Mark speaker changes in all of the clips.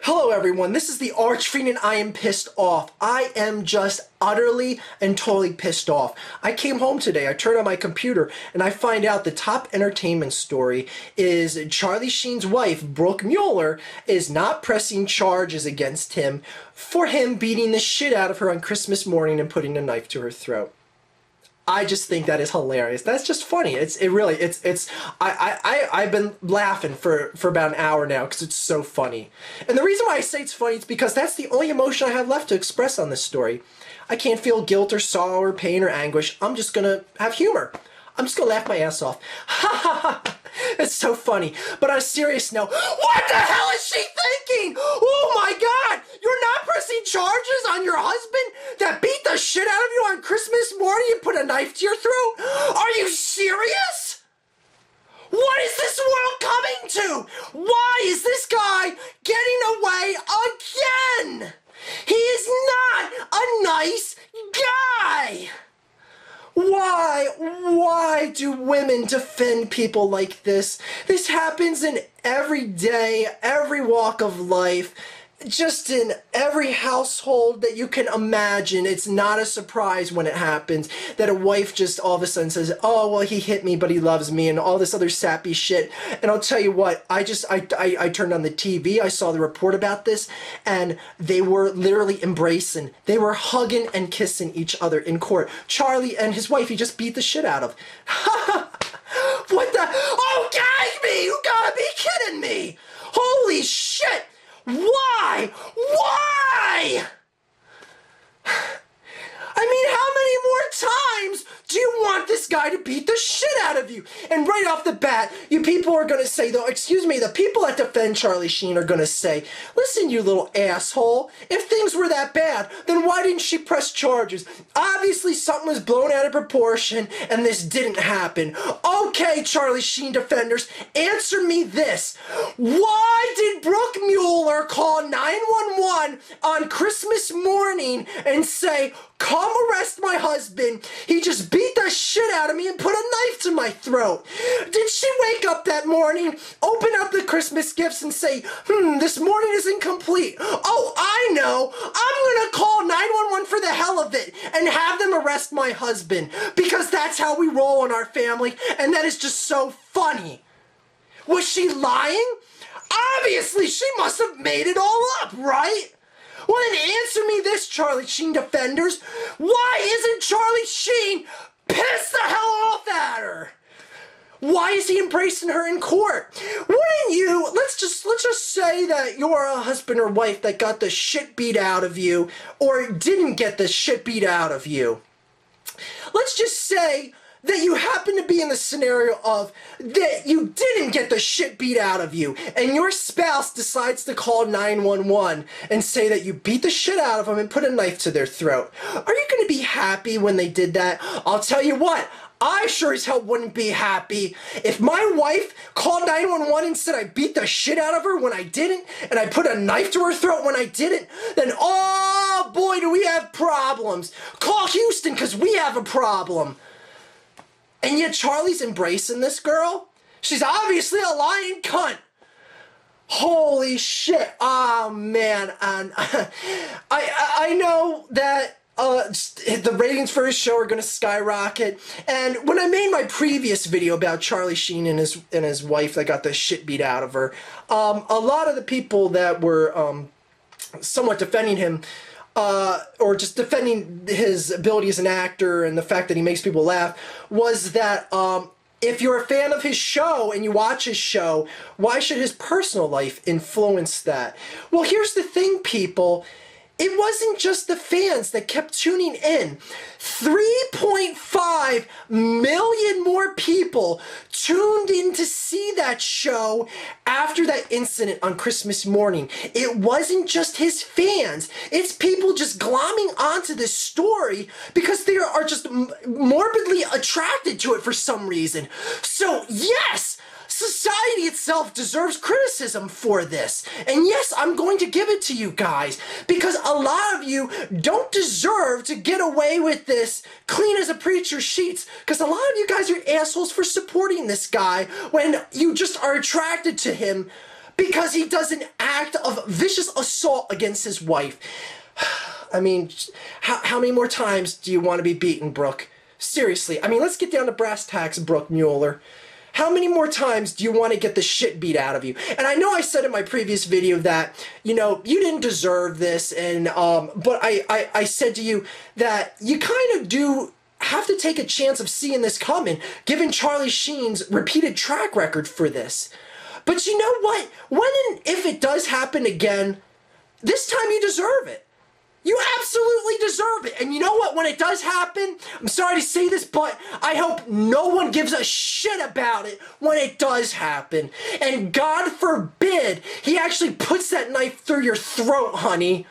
Speaker 1: Hello everyone, this is the Archfiend and I am pissed off. I am just utterly and totally pissed off. I came home today, I turned on my computer, and I find out the top entertainment story is Charlie Sheen's wife, Brooke Mueller, is not pressing charges against him for him beating the shit out of her on Christmas morning and putting a knife to her throat. I just think that is hilarious. That's just funny. I've been laughing for about an hour now because it's so funny. And the reason why I say it's funny is because that's the only emotion I have left to express on this story. I can't feel guilt or sorrow or pain or anguish. I'm just gonna have humor. I'm just gonna laugh my ass off. Ha ha ha! It's so funny. But on a serious note, what the hell is she thinking? Oh my God! You're not pressing charges on your husband that beat the shit out of you on Christmas morning and put a knife to your throat? Are you serious? What is this world coming to? Why is this guy getting away again? He is not a nice guy. Why do women defend people like this? This happens in every day, every walk of life, just in every household that you can imagine. It's not a surprise when it happens that a wife just all of a sudden says, oh, well, he hit me, but he loves me, and all this other sappy shit. And I'll tell you what, I turned on the TV, I saw the report about this, and they were literally embracing. They were hugging and kissing each other in court. Charlie and his wife, he just beat the shit out of. What the? Oh, gag me! You gotta be kidding me! Holy shit! Why? I mean, how many more times do you want this guy to beat the shit out of you? And right off the bat, you people are going to say, though, excuse me, the people that defend Charlie Sheen are going to say, listen, you little asshole, if things were that bad, then why didn't she press charges? Obviously, something was blown out of proportion, and this didn't happen. Okay, Charlie Sheen defenders, answer me this. Why did Brooke Mueller call 911 on Christmas morning and say, come arrest my husband, he just beat the shit out of me and put a knife to my throat? Did she wake up that morning, open up the Christmas gifts and say, this morning isn't complete? Oh, I know, I'm gonna call 911 for the hell of it and have them arrest my husband, because that's how we roll in our family, and that is just so funny. Was she lying? Obviously, she must have made it all up, right? Well, then answer me this, Charlie Sheen defenders. Why isn't Charlie Sheen pissed the hell off at her? Why is he embracing her in court? Wouldn't you, let's just say that you're a husband or wife that got the shit beat out of you, or didn't get the shit beat out of you. Let's just say that you happen to be in the scenario of that you didn't get the shit beat out of you, and your spouse decides to call 911 and say that you beat the shit out of them and put a knife to their throat. Are you going to be happy when they did that? I'll tell you what, I sure as hell wouldn't be happy if my wife called 911 and said I beat the shit out of her when I didn't, and I put a knife to her throat when I didn't. Then, oh boy, do we have problems. Call Houston, because we have a problem. And yet Charlie's embracing this girl? She's obviously a lying cunt. Holy shit. Oh, man. And I know that the ratings for his show are going to skyrocket. And when I made my previous video about Charlie Sheen and his wife that got the shit beat out of her, a lot of the people that were somewhat defending him, or just defending his ability as an actor and the fact that he makes people laugh, was that if you're a fan of his show and you watch his show, why should his personal life influence that? Well, here's the thing, people. It wasn't just the fans that kept tuning in. 3.5 million more people tuned in to see that show after that incident on Christmas morning. It wasn't just his fans. It's people just glomming onto this story because they are just morbidly attracted to it for some reason. So, yes, society itself deserves criticism for this. And yes, I'm going to give it to you guys, because a lot of you don't deserve to get away with this clean as a preacher's sheets, because a lot of you guys are assholes for supporting this guy when you just are attracted to him because he does an act of vicious assault against his wife. I mean, how many more times do you want to be beaten, Brooke? Seriously, I mean, let's get down to brass tacks, Brooke Mueller. How many more times do you want to get the shit beat out of you? And I know I said in my previous video that, you know, you didn't deserve this, and but I said to you that you kind of do have to take a chance of seeing this coming, given Charlie Sheen's repeated track record for this. But you know what? When and if it does happen again, this time you deserve it. You absolutely deserve it. And you know what? When it does happen, I'm sorry to say this, but I hope no one gives a shit about it when it does happen. And God forbid he actually puts that knife through your throat, honey.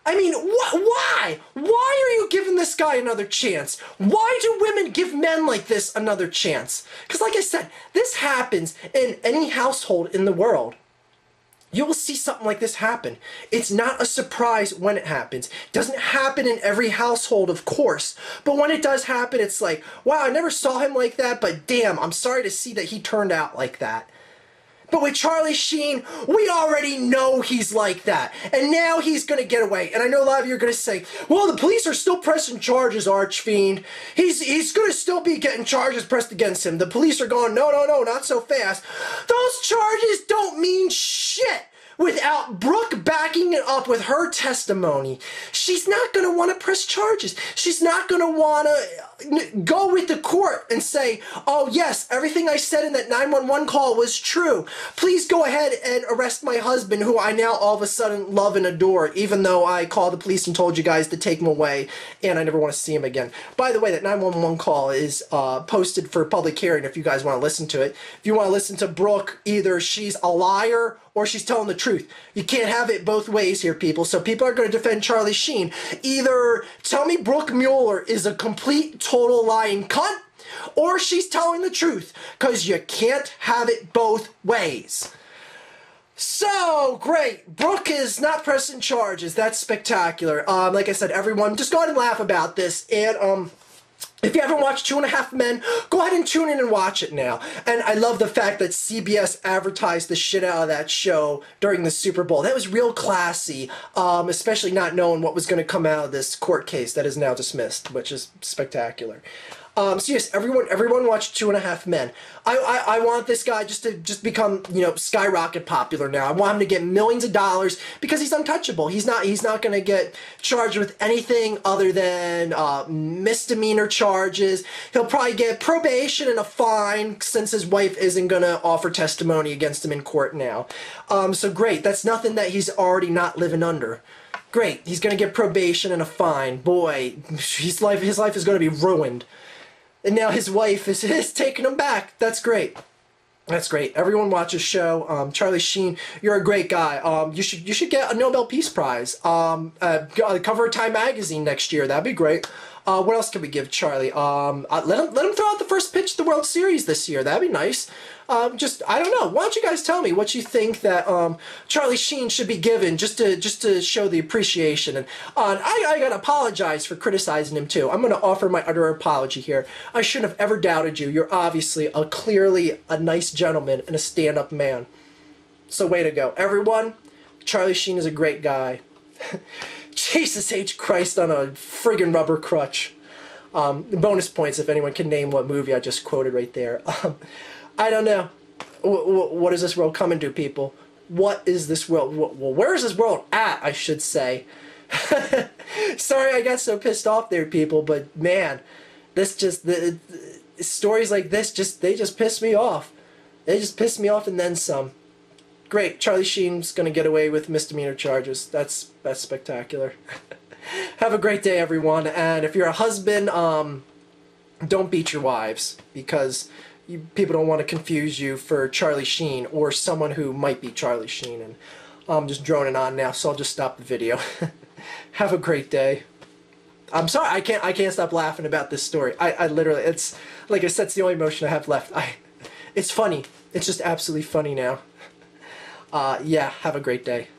Speaker 1: I mean, why? Why are you giving this guy another chance? Why do women give men like this another chance? Because like I said, this happens in any household in the world. You will see something like this happen. It's not a surprise when it happens. It doesn't happen in every household, of course. But when it does happen, it's like, wow, I never saw him like that, but damn, I'm sorry to see that he turned out like that. But with Charlie Sheen, we already know he's like that. And now he's going to get away. And I know a lot of you are going to say, well, the police are still pressing charges, Archfiend. He's going to still be getting charges pressed against him. The police are going, no, not so fast. Those charges don't mean shit without Brooke backing it up with her testimony. She's not going to want to press charges. She's not going to want to go with the court and say, oh yes, everything I said in that 911 call was true. Please go ahead and arrest my husband, who I now all of a sudden love and adore, even though I called the police and told you guys to take him away and I never want to see him again. By the way, that 911 call is posted for public hearing if you guys want to listen to it. If you want to listen to Brooke, either she's a liar or she's telling the truth. You can't have it both ways here, people. So people are going to defend Charlie Sheen. Either tell me Brooke Mueller is a complete, total lying cunt, or she's telling the truth, because you can't have it both ways. So, great. Brooke is not pressing charges. That's spectacular. Like I said, everyone, just go ahead and laugh about this. And, if you haven't watched 2.5 Men, go ahead and tune in and watch it now. And I love the fact that CBS advertised the shit out of that show during the Super Bowl. That was real classy, especially not knowing what was going to come out of this court case that is now dismissed, which is spectacular. So yes, everyone watch 2.5 Men. I want this guy just to become, you know, skyrocket popular now. I want him to get millions of dollars because he's untouchable. He's not going to get charged with anything other than misdemeanor charges. He'll probably get probation and a fine since his wife isn't going to offer testimony against him in court now. So great. That's nothing that he's already not living under. Great. He's going to get probation and a fine. Boy, his life is going to be ruined. And now his wife is taking him back. That's great. That's great. Everyone watch his show. Charlie Sheen, you're a great guy. You should get a Nobel Peace Prize. Cover of Time magazine next year. That'd be great. What else can we give Charlie? Let him throw out the first pitch of the World Series this year. That'd be nice. I don't know. Why don't you guys tell me what you think that Charlie Sheen should be given just to show the appreciation. And I gotta apologize for criticizing him too. I'm gonna offer my utter apology here. I shouldn't have ever doubted you. You're obviously clearly a nice gentleman and a stand-up man. So way to go, everyone. Charlie Sheen is a great guy. Jesus H. Christ on a friggin' rubber crutch. Bonus points if anyone can name what movie I just quoted right there. I don't know. What is this world coming to, people? What is this world? Well, where is this world at, I should say? Sorry I got so pissed off there, people, but man, stories like this they just piss me off. They just piss me off and then some. Great, Charlie Sheen's gonna get away with misdemeanor charges. That's spectacular. Have a great day, everyone. And if you're a husband, don't beat your wives, because people don't want to confuse you for Charlie Sheen or someone who might be Charlie Sheen. And I'm just droning on now, so I'll just stop the video. Have a great day. I'm sorry, I can't stop laughing about this story. I literally, it's like I said, it's the only emotion I have left. It's funny. It's just absolutely funny now. Yeah, have a great day.